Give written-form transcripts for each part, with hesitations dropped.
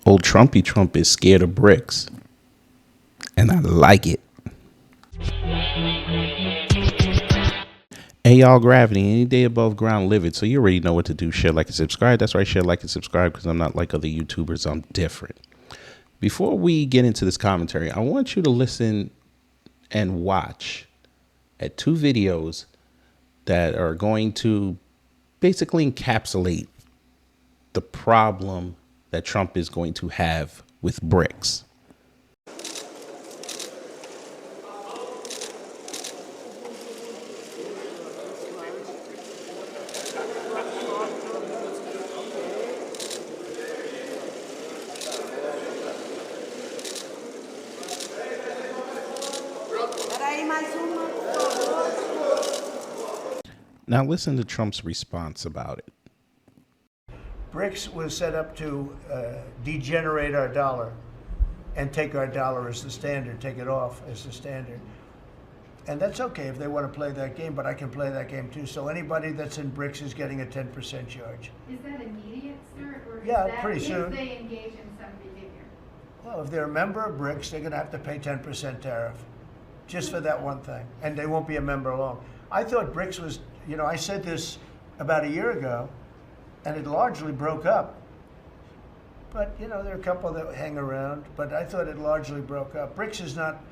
Old Trumpy Trump is scared of BRICS, and I like it. Hey, y'all, Gravity, any day above ground, live it. So you already know what to do. Share, like, and subscribe. That's right, share, like, and subscribe, because I'm not like other YouTubers. I'm different. Before we get into this commentary, I want you to listen and watch at two videos that are going to basically encapsulate the problem that Trump is going to have with BRICS. Now listen to Trump's response about it. BRICS was set up to degenerate our dollar and take our dollar as the standard, take it off as the standard. And that's okay if they want to play that game, but I can play that game too. So anybody that's in BRICS is getting a 10% charge. Is that immediate, sir? Or Yeah, is that pretty soon. If they engage in some behavior? Well, if they're a member of BRICS, they're going to have to pay 10% tariff just for that one thing. And they won't be a member long. I thought BRICS was, I said this about a year ago, and it largely broke up. But, there are a couple that hang around, but I thought it largely broke up. BRICS is not,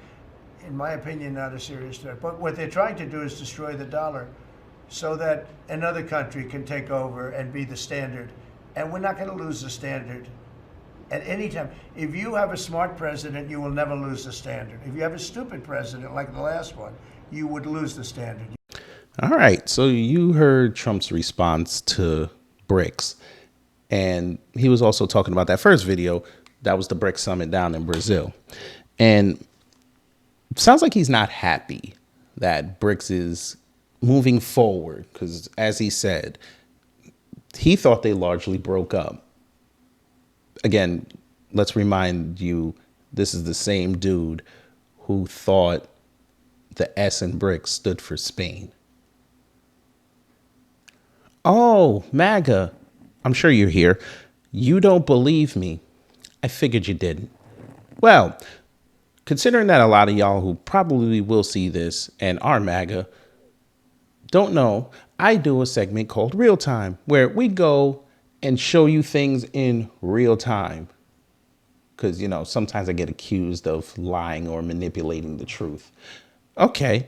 in my opinion, not a serious threat. But what they're trying to do is destroy the dollar so that another country can take over and be the standard. And we're not going to lose the standard at any time. If you have a smart president, you will never lose the standard. If you have a stupid president like the last one, you would lose the standard. All right. So you heard Trump's response to BRICS. And he was also talking about that first video. That was the BRICS summit down in Brazil. And it sounds like he's not happy that BRICS is moving forward because, as he said, he thought they largely broke up. Again, let's remind you, this is the same dude who thought the S in BRICS stood for Spain. Oh, MAGA. I'm sure you're here. You don't believe me. I figured you didn't. Well, considering that a lot of y'all who probably will see this and are MAGA don't know, I do a segment called Real Time where we go and show you things in real time. Because, sometimes I get accused of lying or manipulating the truth. Okay.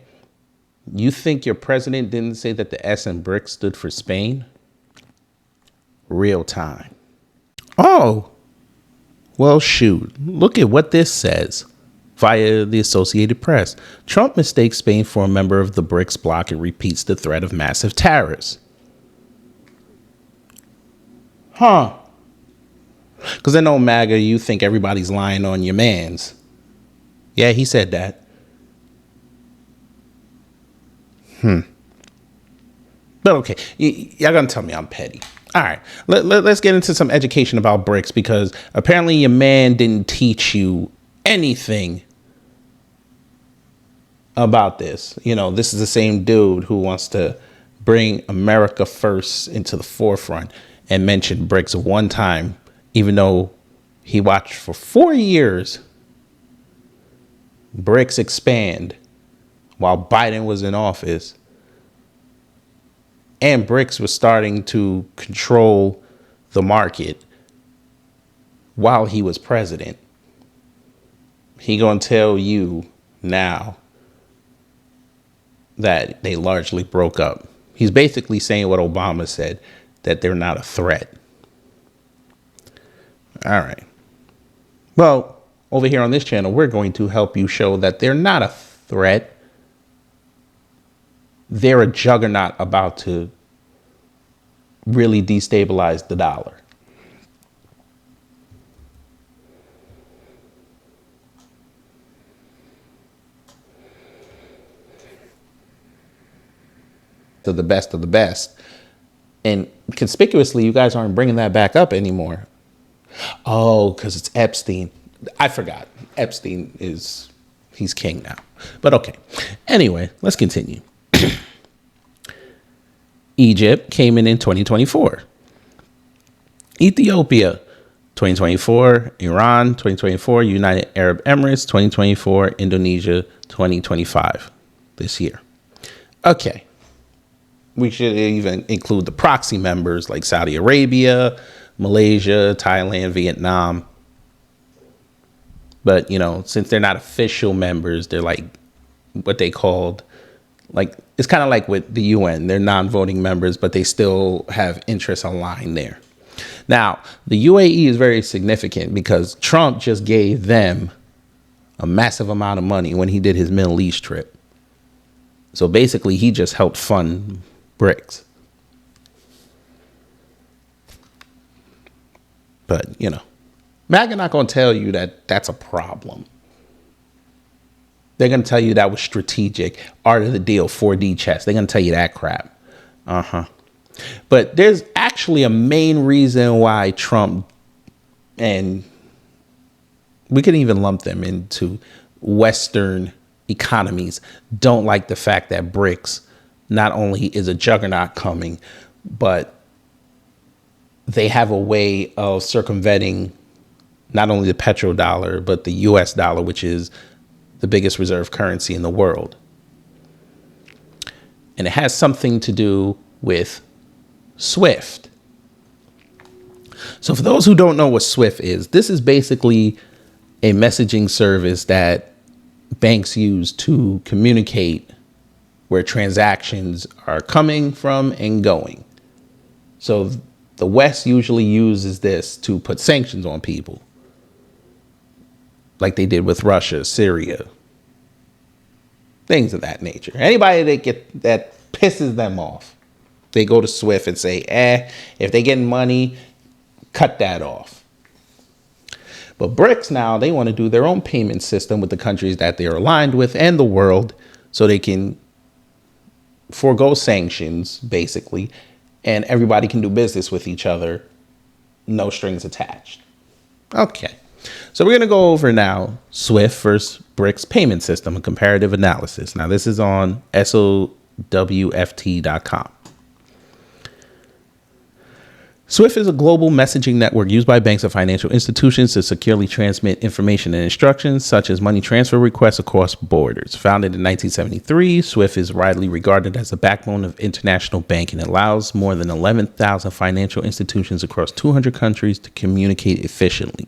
You think your president didn't say that the S in BRICS stood for Spain? Real time. Oh, well, shoot. Look at what this says via the Associated Press. Trump mistakes Spain for a member of the BRICS bloc and repeats the threat of massive tariffs. Huh. Because I know, MAGA, you think everybody's lying on your mans. Yeah, he said that. But okay, y'all gonna tell me I'm petty. All right, let's get into some education about BRICS, because apparently your man didn't teach you anything about this. This is the same dude who wants to bring America first into the forefront and mention BRICS one time, even though he watched for 4 years BRICS expand while Biden was in office. And BRICS was starting to control the market while he was president. He gonna tell you now that they largely broke up. He's basically saying what Obama said, that they're not a threat. All right. Well, over here on this channel, we're going to help you show that they're not a threat. They're a juggernaut about to really destabilize the dollar. To the best of the best. And conspicuously, you guys aren't bringing that back up anymore. Oh, because it's Epstein. I forgot. Epstein he's king now. But okay. Anyway, let's continue. Egypt came in 2024. Ethiopia 2024, Iran. 2024, United Arab Emirates. 2024, Indonesia. 2025, this year. Okay. We should even include the proxy members like Saudi Arabia, Malaysia, Thailand, Vietnam. But, since they're not official members, they're like what they called, like, it's kind of like with the UN. They're non-voting members, but they still have interests aligned there. Now, the UAE is very significant because Trump just gave them a massive amount of money when he did his Middle East trip. So basically, he just helped fund BRICS. But, MAGA not going to tell you that that's a problem. They're going to tell you that was strategic, art of the deal, 4D chess. They're going to tell you that crap. But there's actually a main reason why Trump, and we can even lump them into Western economies, don't like the fact that BRICS not only is a juggernaut coming, but they have a way of circumventing not only the petrodollar, but the US dollar, which is the biggest reserve currency in the world. And it has something to do with SWIFT. So for those who don't know what SWIFT is, this is basically a messaging service that banks use to communicate where transactions are coming from and going. So the West usually uses this to put sanctions on people, like they did with Russia, Syria, things of that nature. Anybody that pisses them off, they go to SWIFT and say, if they getting money, cut that off. But BRICS now, they want to do their own payment system with the countries that they're aligned with and the world, so they can forego sanctions, basically, and everybody can do business with each other, no strings attached. Okay. So we're going to go over now SWIFT versus BRICS payment system, a comparative analysis. Now, this is on SOWFT.com. SWIFT is a global messaging network used by banks and financial institutions to securely transmit information and instructions, such as money transfer requests across borders. Founded in 1973, SWIFT is widely regarded as the backbone of international banking and allows more than 11,000 financial institutions across 200 countries to communicate efficiently.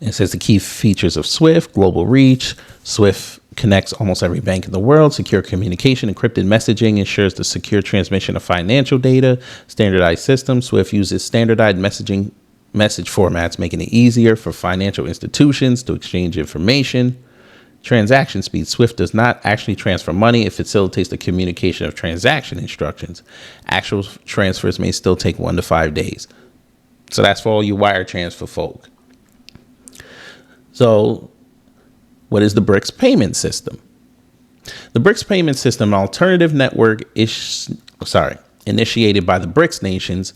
It says the key features of SWIFT: global reach. SWIFT connects almost every bank in the world. Secure communication, encrypted messaging ensures the secure transmission of financial data. Standardized system. SWIFT uses standardized message formats, making it easier for financial institutions to exchange information. Transaction speed. SWIFT does not actually transfer money. It facilitates the communication of transaction instructions. Actual transfers may still take 1 to 5 days. So that's for all you wire transfer folk. So what is the BRICS payment system? The BRICS payment system, an alternative network initiated by the BRICS nations,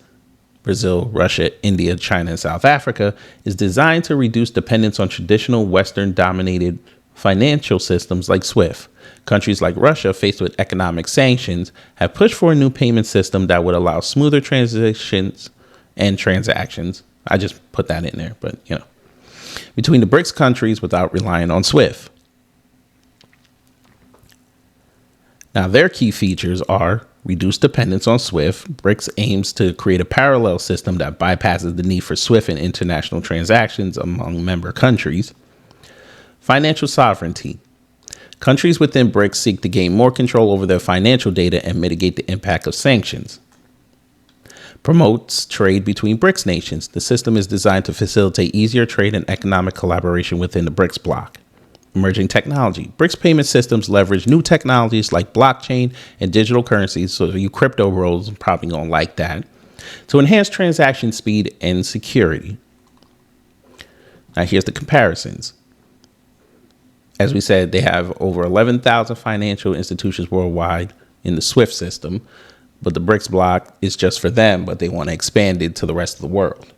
Brazil, Russia, India, China, and South Africa, is designed to reduce dependence on traditional Western-dominated financial systems like SWIFT. Countries like Russia, faced with economic sanctions, have pushed for a new payment system that would allow smoother transitions and transactions. I just put that in there, but between the BRICS countries without relying on SWIFT. Now, their key features are reduced dependence on SWIFT. BRICS aims to create a parallel system that bypasses the need for SWIFT in international transactions among member countries. Financial sovereignty. Countries within BRICS seek to gain more control over their financial data and mitigate the impact of sanctions. Promotes trade between BRICS nations. The system is designed to facilitate easier trade and economic collaboration within the BRICS bloc. Emerging technology. BRICS payment systems leverage new technologies like blockchain and digital currencies, so you crypto bros probably don't like that, to enhance transaction speed and security. Now here's the comparisons. As we said, they have over 11,000 financial institutions worldwide in the SWIFT system. But the BRICS bloc is just for them, but they want to expand it to the rest of the world.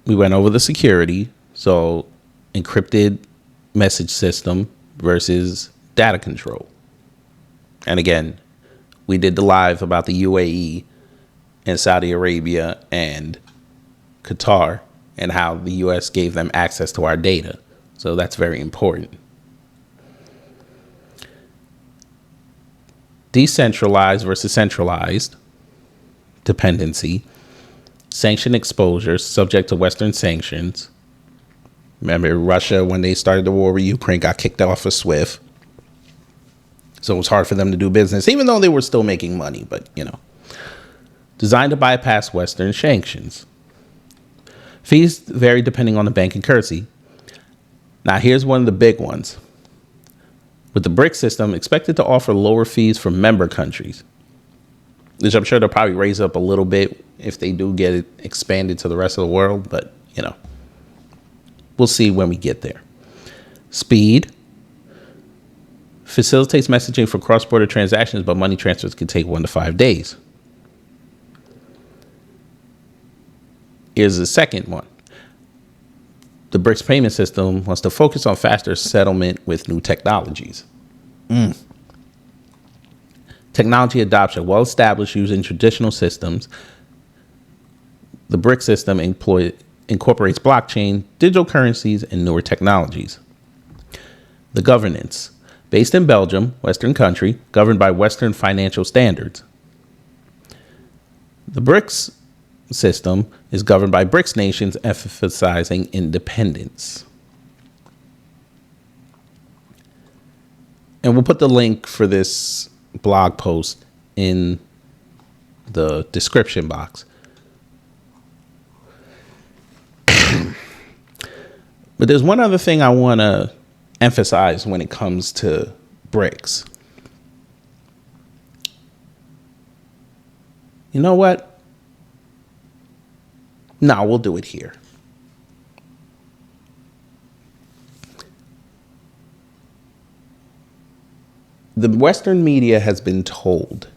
We went over the security. So encrypted message system versus data control. And again, We did the live about the UAE and Saudi Arabia and Qatar and how the US gave them access to our data. So that's very important. Decentralized versus centralized dependency. Sanction exposure subject to Western sanctions. Remember, Russia, when they started the war with Ukraine, got kicked off of SWIFT. So it was hard for them to do business, even though they were still making money. But, designed to bypass Western sanctions. Fees vary depending on the bank and currency. Now, here's one of the big ones. With the BRICS system, expected to offer lower fees for member countries, which I'm sure they'll probably raise up a little bit if they do get it expanded to the rest of the world. But, we'll see when we get there. Speed facilitates messaging for cross-border transactions, but money transfers can take 1 to 5 days. Here's the second one. The BRICS payment system wants to focus on faster settlement with new technologies. Technology adoption, well established using traditional systems. The BRICS system incorporates blockchain, digital currencies, and newer technologies. The governance, based in Belgium, Western country, governed by Western financial standards. The BRICS system is governed by BRICS nations, emphasizing independence. And we'll put the link for this blog post in the description box. But there's one other thing I want to emphasize when it comes to BRICS. You know what? No, we'll do it here. The Western media has been told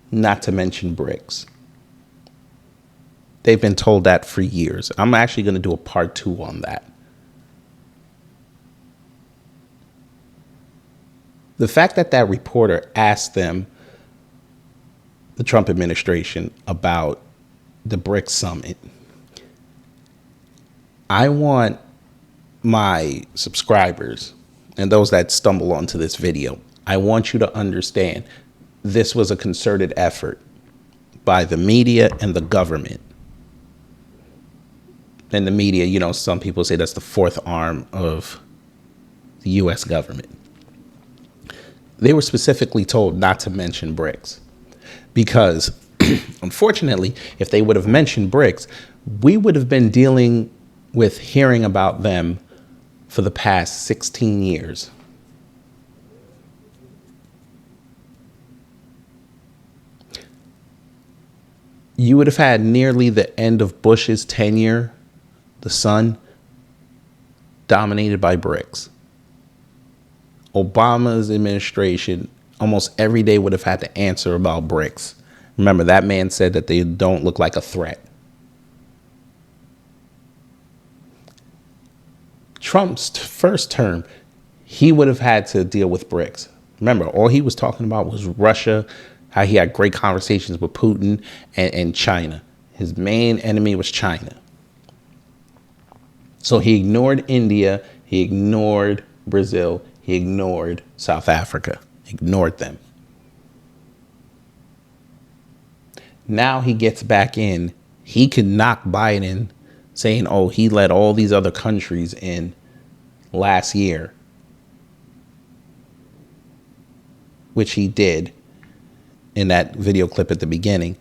not to mention BRICS. They've been told that for years. I'm actually going to do a part 2 on that. The fact that that reporter asked them, the Trump administration, about the BRICS summit, I want my subscribers and those that stumble onto this video, I want you to understand this was a concerted effort by the media and the government. And the media, some people say that's the fourth arm of the U.S. government. They were specifically told not to mention BRICS because, unfortunately, if they would have mentioned BRICS, we would have been dealing with hearing about them for the past 16 years. You would have had nearly the end of Bush's tenure, the sun, dominated by BRICS. Obama's administration almost every day would have had to answer about BRICS. Remember, that man said that they don't look like a threat. Trump's first term, he would have had to deal with BRICS. Remember, all he was talking about was Russia, how he had great conversations with Putin and China. His main enemy was China. So he ignored India, he ignored Brazil, he ignored South Africa, ignored them. Now he gets back in. He can knock Biden saying, oh, he let all these other countries in last year, which he did in that video clip at the beginning.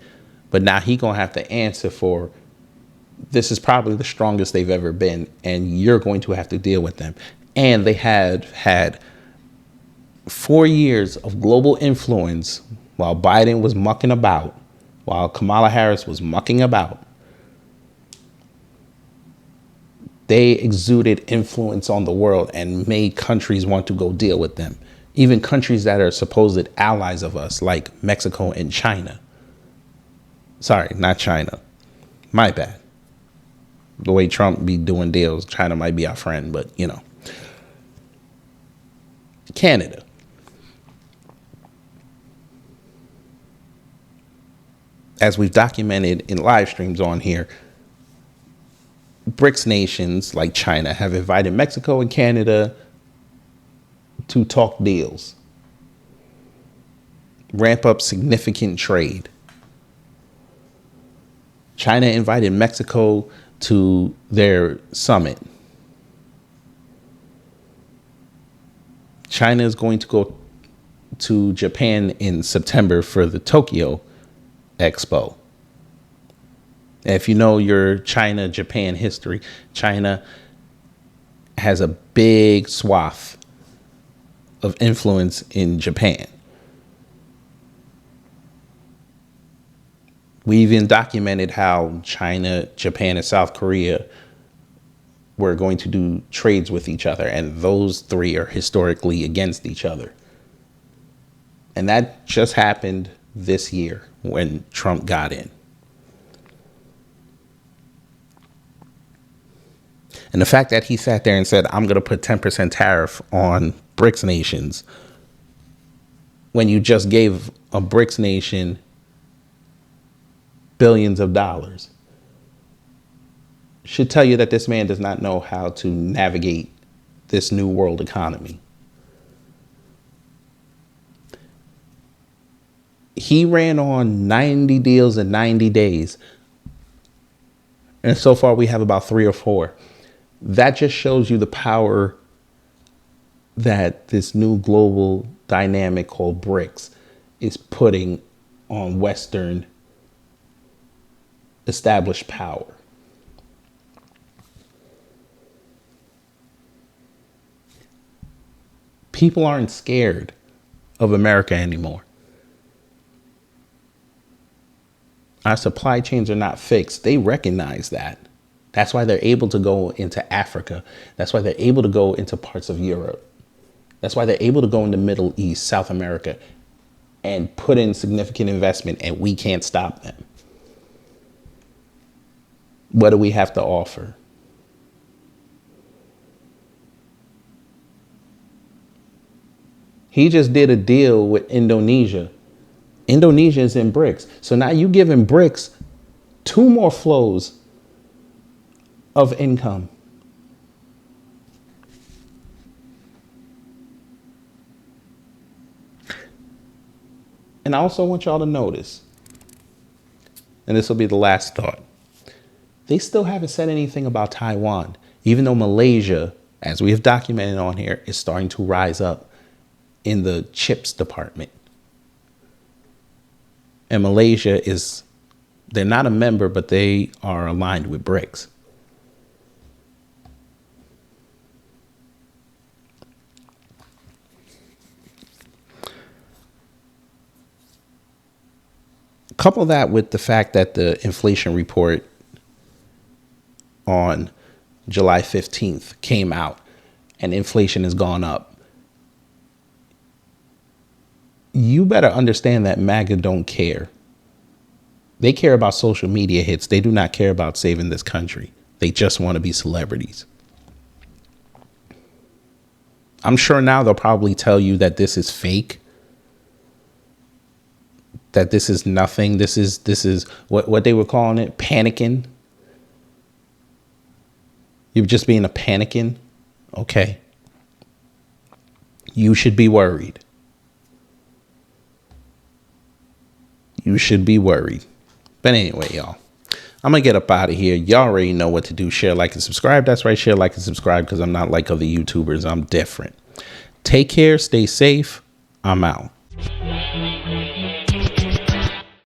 But now he gonna have to answer for, this is probably the strongest they've ever been, and you're going to have to deal with them. And they had 4 years of global influence while Biden was mucking about, while Kamala Harris was mucking about. They exuded influence on the world and made countries want to go deal with them. Even countries that are supposed allies of us, like Mexico and China. Sorry, not China. My bad. The way Trump be doing deals, China might be our friend, but Canada. as we've documented in live streams on here, BRICS nations like China have invited Mexico and Canada to talk deals, ramp up significant trade. China invited Mexico to their summit. China is going to go to Japan in September for the Tokyo Expo. If you know your China-Japan history, China has a big swath of influence in Japan. We even documented how China, Japan, and South Korea were going to do trades with each other, and those three are historically against each other. And that just happened this year when Trump got in. And the fact that he sat there and said, I'm going to put 10% tariff on BRICS nations, when you just gave a BRICS nation billions of dollars, should tell you that this man does not know how to navigate this new world economy. He ran on 90 deals in 90 days. And so far we have about 3 or 4. That just shows you the power that this new global dynamic called BRICS is putting on Western established power. People aren't scared of America anymore. Our supply chains are not fixed. They recognize that. That's why they're able to go into Africa. That's why they're able to go into parts of Europe. That's why they're able to go into Middle East, South America, and put in significant investment, and we can't stop them. What do we have to offer? He just did a deal with Indonesia. Indonesia is in BRICS. So now you're giving BRICS 2 more flows of income. And I also want y'all to notice, and this will be the last thought, they still haven't said anything about Taiwan, even though Malaysia, as we have documented on here, is starting to rise up in the chips department. And Malaysia is, they're not a member, but they are aligned with BRICS. Couple that with the fact that the inflation report on July 15th came out and inflation has gone up. You better understand that MAGA don't care. They care about social media hits. They do not care about saving this country. They just want to be celebrities. I'm sure now they'll probably tell you that this is fake, that this is nothing. This is what they were calling it, panicking. You're just being a panicking. Okay. You should be worried. You should be worried. But anyway, y'all, I'm going to get up out of here. Y'all already know what to do. Share, like, and subscribe. That's right. Share, like, and subscribe, because I'm not like other YouTubers. I'm different. Take care. Stay safe. I'm out.